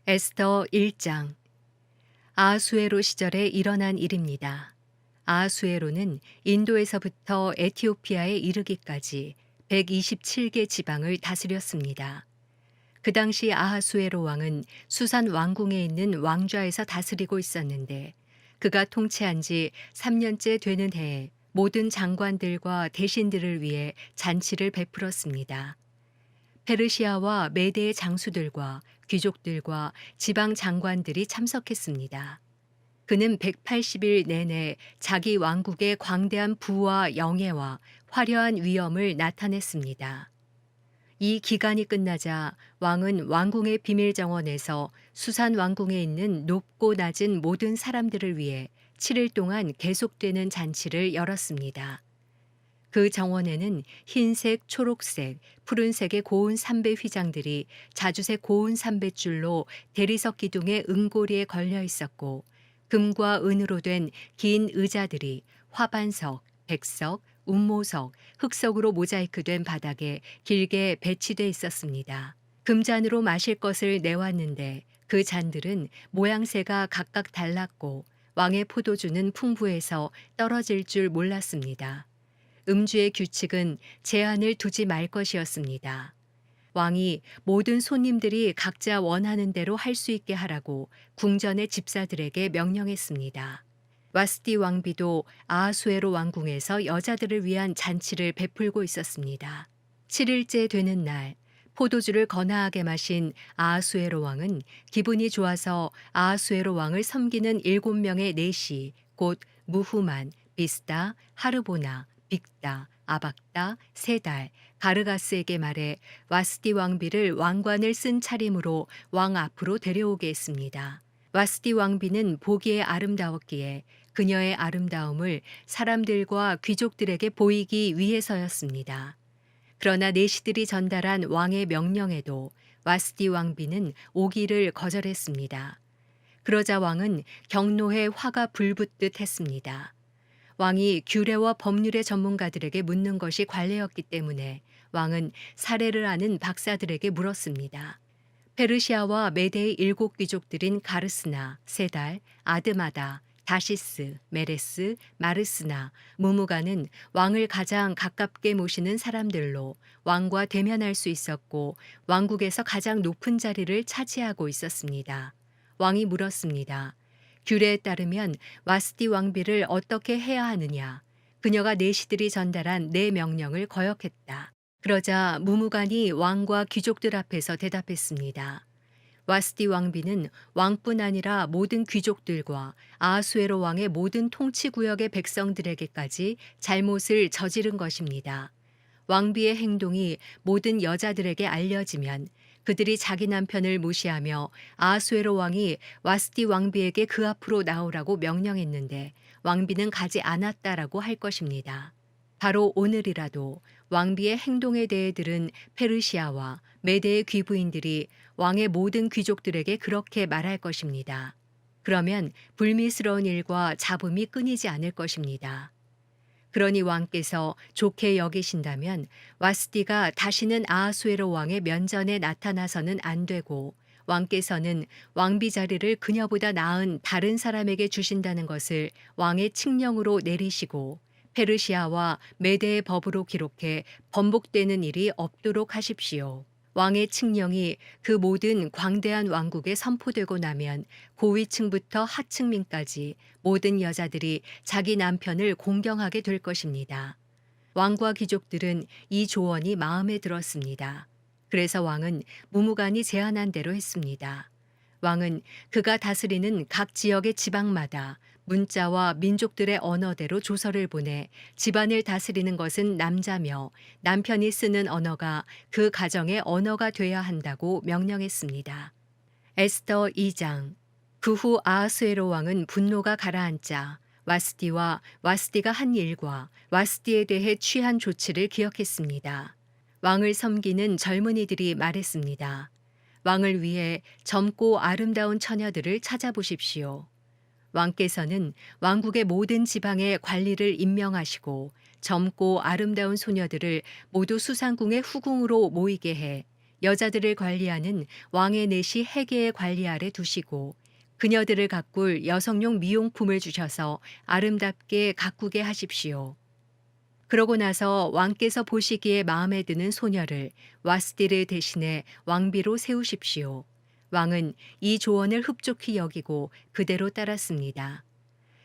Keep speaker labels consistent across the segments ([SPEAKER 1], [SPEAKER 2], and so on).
[SPEAKER 1] 에스더 1장. 아하수에로 시절에 일어난 일입니다. 아하수에로는 인도에서부터 에티오피아에 이르기까지 127개 지방을 다스렸습니다. 그 당시 아하수에로 왕은 수산 왕궁에 있는 왕좌에서 다스리고 있었는데, 그가 통치한 지 3년째 되는 해에 모든 장관들과 대신들을 위해 잔치를 베풀었습니다. 페르시아와 메대의 장수들과 귀족들과 지방 장관들이 참석했습니다. 그는 180일 내내 자기 왕국의 광대한 부와 영예와 화려한 위엄을 나타냈습니다. 이 기간이 끝나자 왕은 왕궁의 비밀 정원에서 수산 왕궁에 있는 높고 낮은 모든 사람들을 위해 7일 동안 계속되는 잔치를 열었습니다. 그 정원에는 흰색, 초록색, 푸른색의 고운 삼배 휘장들이 자주색 고운 삼배줄로 대리석 기둥의 은고리에 걸려 있었고, 금과 은으로 된 긴 의자들이 화반석, 백석, 운모석, 흑석으로 모자이크된 바닥에 길게 배치돼 있었습니다. 금잔으로 마실 것을 내왔는데 그 잔들은 모양새가 각각 달랐고 왕의 포도주는 풍부해서 떨어질 줄 몰랐습니다. 음주의 규칙은 제한을 두지 말 것이었습니다. 왕이 모든 손님들이 각자 원하는 대로 할 수 있게 하라고 궁전의 집사들에게 명령했습니다. 와스티 왕비도 아하수에로 왕궁에서 여자들을 위한 잔치를 베풀고 있었습니다. 7일째 되는 날, 포도주를 거나하게 마신 아하수에로 왕은 기분이 좋아서 아하수에로 왕을 섬기는 7명의 내시, 곧 무후만, 비스다, 하르보나, 빅다, 아박다, 세달, 가르가스에게 말해 와스티 왕비를 왕관을 쓴 차림으로 왕 앞으로 데려오게 했습니다. 와스티 왕비는 보기에 아름다웠기에 그녀의 아름다움을 사람들과 귀족들에게 보이기 위해서였습니다. 그러나 내시들이 전달한 왕의 명령에도 와스티 왕비는 오기를 거절했습니다. 그러자 왕은 경로에 화가 불붙듯 했습니다. 왕이 규례와 법률의 전문가들에게 묻는 것이 관례였기 때문에 왕은 사례를 아는 박사들에게 물었습니다. 페르시아와 메대의 7귀족들인 가르스나, 세달, 아드마다, 다시스, 메레스, 마르스나, 무무가는 왕을 가장 가깝게 모시는 사람들로 왕과 대면할 수 있었고 왕국에서 가장 높은 자리를 차지하고 있었습니다. 왕이 물었습니다. 규례에 따르면 와스티 왕비를 어떻게 해야 하느냐? 그녀가 내시들이 전달한 내 명령을 거역했다. 그러자 무무간이 왕과 귀족들 앞에서 대답했습니다. 와스티 왕비는 왕뿐 아니라 모든 귀족들과 아하수에로 왕의 모든 통치 구역의 백성들에게까지 잘못을 저지른 것입니다. 왕비의 행동이 모든 여자들에게 알려지면 그들이 자기 남편을 무시하며 아하수에로 왕이 와스티 왕비에게 그 앞으로 나오라고 명령했는데 왕비는 가지 않았다라고 할 것입니다. 바로 오늘이라도 왕비의 행동에 대해 들은 페르시아와 메대의 귀부인들이 왕의 모든 귀족들에게 그렇게 말할 것입니다. 그러면 불미스러운 일과 잡음이 끊이지 않을 것입니다. 그러니 왕께서 좋게 여기신다면 와스티가 다시는 아하수에로 왕의 면전에 나타나서는 안 되고, 왕께서는 왕비 자리를 그녀보다 나은 다른 사람에게 주신다는 것을 왕의 칙령으로 내리시고 페르시아와 메대의 법으로 기록해 번복되는 일이 없도록 하십시오. 왕의 칙령이 그 모든 광대한 왕국에 선포되고 나면 고위층부터 하층민까지 모든 여자들이 자기 남편을 공경하게 될 것입니다. 왕과 귀족들은 이 조언이 마음에 들었습니다. 그래서 왕은 무무간이 제안한 대로 했습니다. 왕은 그가 다스리는 각 지역의 지방마다 문자와 민족들의 언어대로 조서를 보내 집안을 다스리는 것은 남자며 남편이 쓰는 언어가 그 가정의 언어가 돼야 한다고 명령했습니다. 에스더 2장. 그 후 아하수에로 왕은 분노가 가라앉자 와스티와 와스티가 한 일과 와스티에 대해 취한 조치를 기억했습니다. 왕을 섬기는 젊은이들이 말했습니다. 왕을 위해 젊고 아름다운 처녀들을 찾아보십시오. 왕께서는 왕국의 모든 지방에 관리를 임명하시고 젊고 아름다운 소녀들을 모두 수상궁의 후궁으로 모이게 해 여자들을 관리하는 왕의 내시 헤게의 관리 아래 두시고 그녀들을 가꿀 여성용 미용품을 주셔서 아름답게 가꾸게 하십시오. 그러고 나서 왕께서 보시기에 마음에 드는 소녀를 와스디르 대신에 왕비로 세우십시오. 왕은 이 조언을 흡족히 여기고 그대로 따랐습니다.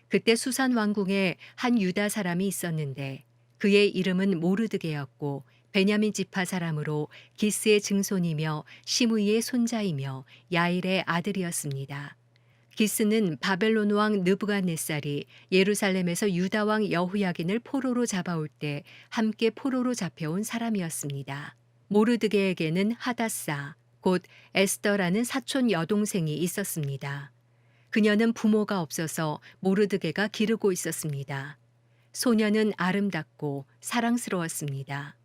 [SPEAKER 1] 그때 수산 왕궁에 한 유다 사람이 있었는데 그의 이름은 모르드게였고 베냐민 지파 사람으로 기스의 증손이며 시므이의 손자이며 야일의 아들이었습니다. 기스는 바벨론 왕 느부갓네살이 예루살렘에서 유다 왕 여호야긴을 포로로 잡아올 때 함께 포로로 잡혀온 사람이었습니다. 모르드게에게는 하다사 곧 에스더라는 사촌 여동생이 있었습니다. 그녀는 부모가 없어서 모르드게가 기르고 있었습니다. 소녀는 아름답고 사랑스러웠습니다.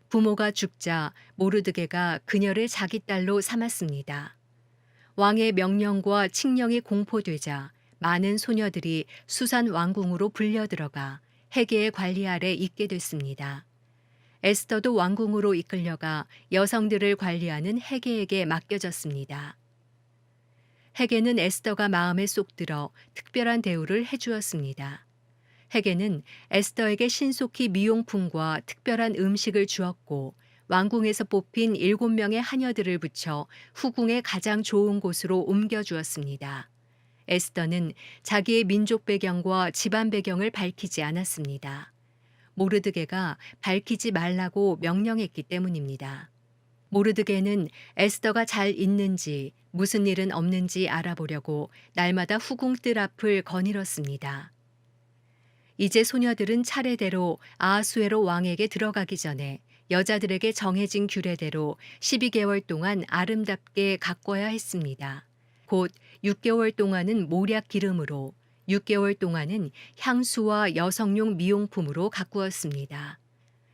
[SPEAKER 1] 부모가 죽자 모르드게가 그녀를 자기 딸로 삼았습니다. 왕의 명령과 칙령이 공포되자 많은 소녀들이 수산 왕궁으로 불려들어가 헤게의 관리 아래 있게 됐습니다. 에스더도 왕궁으로 이끌려가 여성들을 관리하는 헤게에게 맡겨졌습니다. 헤게는 에스더가 마음에 쏙 들어 특별한 대우를 해주었습니다. 헤게는 에스더에게 신속히 미용품과 특별한 음식을 주었고 왕궁에서 뽑힌 7명의 하녀들을 붙여 후궁의 가장 좋은 곳으로 옮겨주었습니다. 에스더는 자기의 민족 배경과 집안 배경을 밝히지 않았습니다. 모르드게가 밝히지 말라고 명령했기 때문입니다. 모르드게는 에스더가 잘 있는지 무슨 일은 없는지 알아보려고 날마다 후궁 뜰 앞을 거닐었습니다. 이제 소녀들은 차례대로 아하수에로 왕에게 들어가기 전에 여자들에게 정해진 규례대로 12개월 동안 아름답게 가꿔야 했습니다. 곧 6개월 동안은 몰약 기름으로 6개월 동안은 향수와 여성용 미용품으로 가꾸었습니다.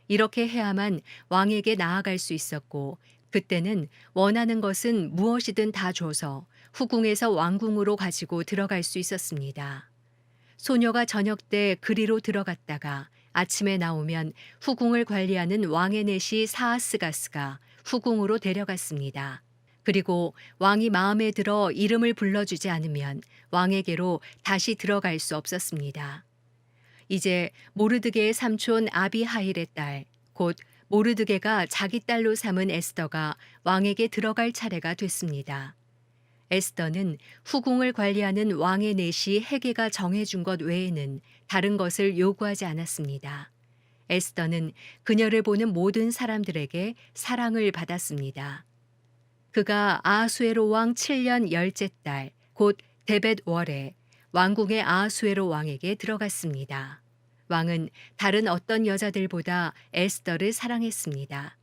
[SPEAKER 1] 이렇게 해야만 왕에게 나아갈 수 있었고 그때는 원하는 것은 무엇이든 다 줘서 후궁에서 왕궁으로 가지고 들어갈 수 있었습니다. 소녀가 저녁 때 그리로 들어갔다가 아침에 나오면 후궁을 관리하는 왕의 내시 사하스가스가 후궁으로 데려갔습니다. 그리고 왕이 마음에 들어 이름을 불러주지 않으면 왕에게로 다시 들어갈 수 없었습니다. 이제 모르드게의 삼촌 아비하일의 딸, 곧 모르드게가 자기 딸로 삼은 에스더가 왕에게 들어갈 차례가 됐습니다. 에스더는 후궁을 관리하는 왕의 내시 헤게가 정해준 것 외에는 다른 것을 요구하지 않았습니다. 에스더는 그녀를 보는 모든 사람들에게 사랑을 받았습니다. 그가 아하수에로 왕 7년 10째 달, 곧 데벳 월에 왕궁의 아하수에로 왕에게 들어갔습니다. 왕은 다른 어떤 여자들보다 에스더를 사랑했습니다.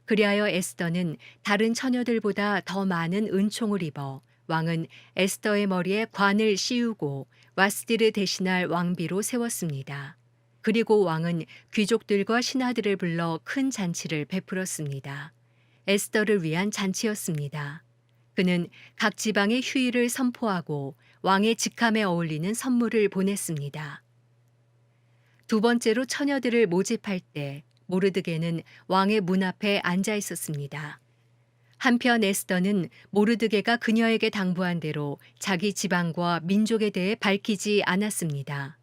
[SPEAKER 1] 그리하여 에스더는 다른 처녀들보다 더 많은 은총을 입어 왕은 에스더의 머리에 관을 씌우고 와스디를 대신할 왕비로 세웠습니다. 그리고 왕은 귀족들과 신하들을 불러 큰 잔치를 베풀었습니다. 에스더를 위한 잔치였습니다. 그는 각 지방의 휴일을 선포하고 왕의 직함에 어울리는 선물을 보냈습니다. 두 번째로 처녀들을 모집할 때 모르드게는 왕의 문 앞에 앉아 있었습니다. 한편 에스더는 모르드게가 그녀에게 당부한 대로 자기 지방과 민족에 대해 밝히지 않았습니다.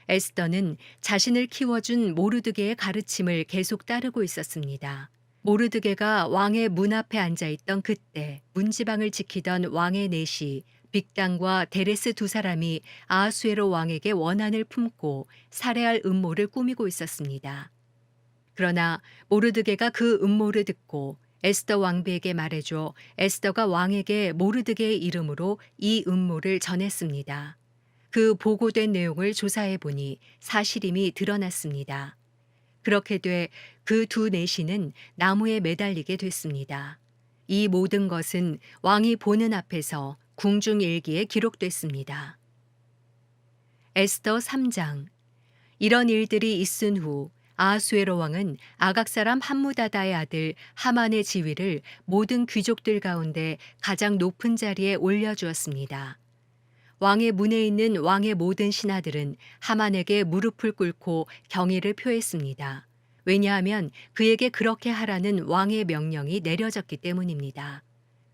[SPEAKER 1] 에스더는 자신을 키워준 모르드게의 가르침을 계속 따르고 있었습니다. 모르드게가 왕의 문 앞에 앉아 있던 그때 문지방을 지키던 왕의 내시 빅단과 데레스 두 사람이 아하수에로 왕에게 원한을 품고 살해할 음모를 꾸미고 있었습니다. 그러나 모르드게가 그 음모를 듣고 에스더 왕비에게 말해줘 에스더가 왕에게 모르드게의 이름으로 이 음모를 전했습니다. 그 보고된 내용을 조사해 보니 사실임이 드러났습니다. 그렇게 돼 그 두 내시는 나무에 매달리게 됐습니다. 이 모든 것은 왕이 보는 앞에서 궁중일기에 기록됐습니다. 에스더 3장. 이런 일들이 있은 후 아하수에로 왕은 아각 사람 함무다다의 아들 하만의 지위를 모든 귀족들 가운데 가장 높은 자리에 올려주었습니다. 왕의 문에 있는 왕의 모든 신하들은 하만에게 무릎을 꿇고 경의를 표했습니다. 왜냐하면 그에게 그렇게 하라는 왕의 명령이 내려졌기 때문입니다.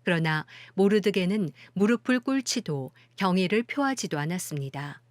[SPEAKER 1] 그러나 모르드게는 무릎을 꿇지도 경의를 표하지도 않았습니다.